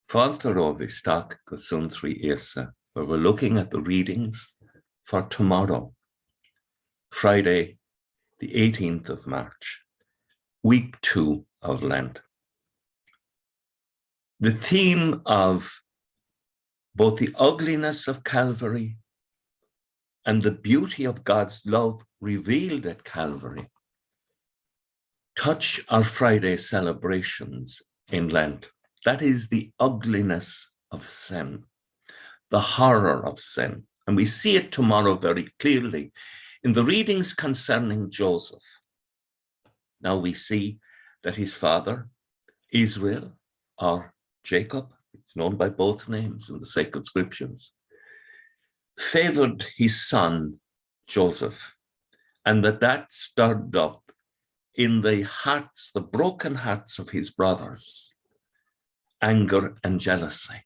Folklore Vistak go Suantraí Íosa, where we're looking at the readings for tomorrow, Friday, the 18th of March, week 2 of Lent. The theme of both the ugliness of Calvary and the beauty of God's love revealed at Calvary touch our Friday celebrations in Lent. That is the ugliness of sin, the horror of sin. And we see it tomorrow very clearly in the readings concerning Joseph. Now we see that his father, Israel, or Jacob, it's known by both names in the sacred scriptures, favored his son, Joseph, and that stirred up in the hearts, the broken hearts of his brothers, anger and jealousy.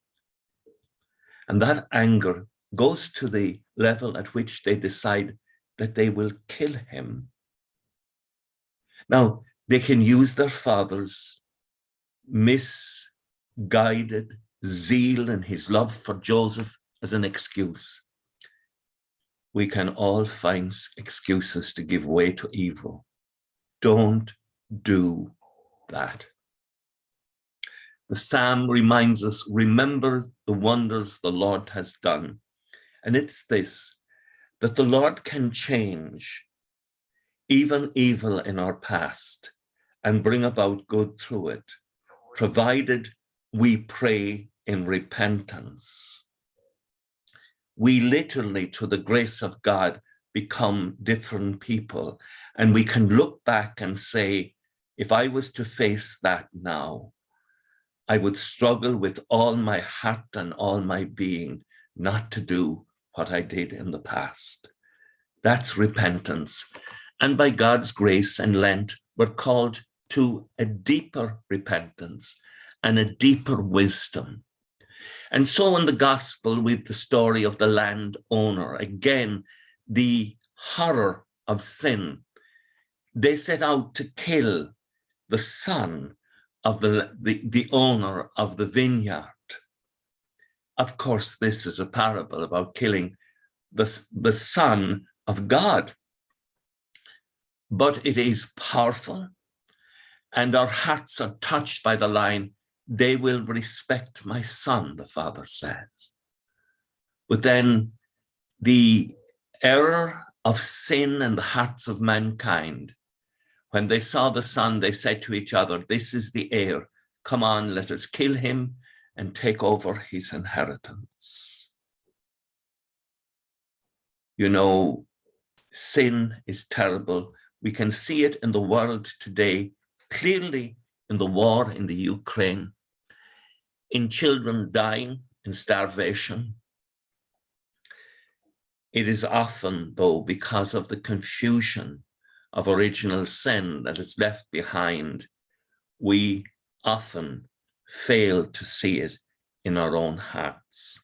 And that anger goes to the level at which they decide that they will kill him. Now, they can use their father's misguided zeal and his love for Joseph as an excuse. We can all find excuses to give way to evil. Don't do that. The psalm reminds us, remember the wonders the Lord has done. And it's this, that the Lord can change even evil in our past and bring about good through it, provided we pray in repentance. We literally, to the grace of God, become different people. And we can look back and say, if I was to face that now, I would struggle with all my heart and all my being not to do what I did in the past. That's repentance. And by God's grace in Lent, we're called to a deeper repentance and a deeper wisdom. And so in the gospel, with the story of the landowner, again, the horror of sin, they set out to kill the son of the owner of the vineyard. Of course, this is a parable about killing the Son of God. But it is powerful, and our hearts are touched by the line, they will respect my son, the father says. But then the error of sin in the hearts of mankind, when they saw the son, they said to each other, this is the heir. Come on, let us kill him and take over his inheritance. You know, sin is terrible. We can see it in the world today, clearly in the war in the Ukraine, in children dying in starvation. It is often, though, because of the confusion of original sin that is left behind, we often fail to see it in our own hearts.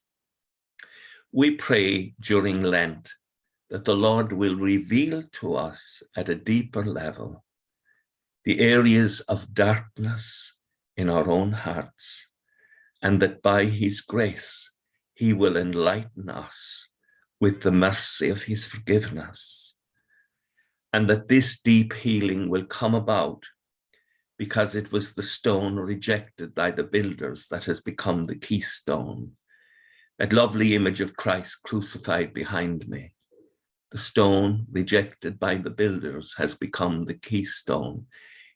We pray during Lent that the Lord will reveal to us at a deeper level the areas of darkness in our own hearts, and that by his grace, he will enlighten us with the mercy of his forgiveness. And that this deep healing will come about because it was the stone rejected by the builders that has become the keystone. That lovely image of Christ crucified behind me. The stone rejected by the builders has become the keystone.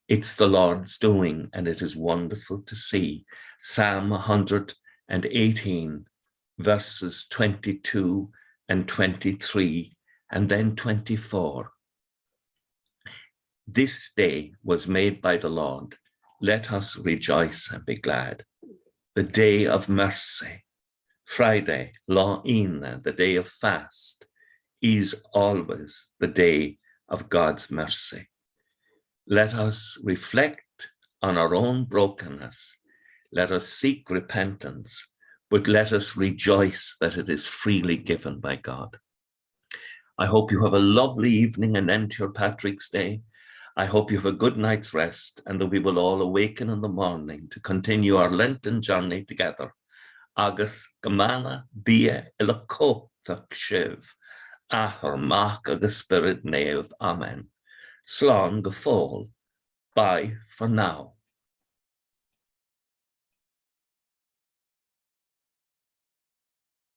It's the Lord's doing, and it is wonderful to see. Psalm 118, verses 22 and 23, and then 24. This day was made by the Lord. Let us rejoice and be glad. The day of mercy, Friday, Láine, the day of fast, is always the day of God's mercy. Let us reflect on our own brokenness. Let us seek repentance, but let us rejoice that it is freely given by God. I hope you have a lovely evening and end to your Patrick's Day. I hope you have a good night's rest and that we will all awaken in the morning to continue our Lenten journey together. Agus gamana bia ila cótach shiv, ahar mach agus spirit neve. Amen. Slán go fóil. Bye for now.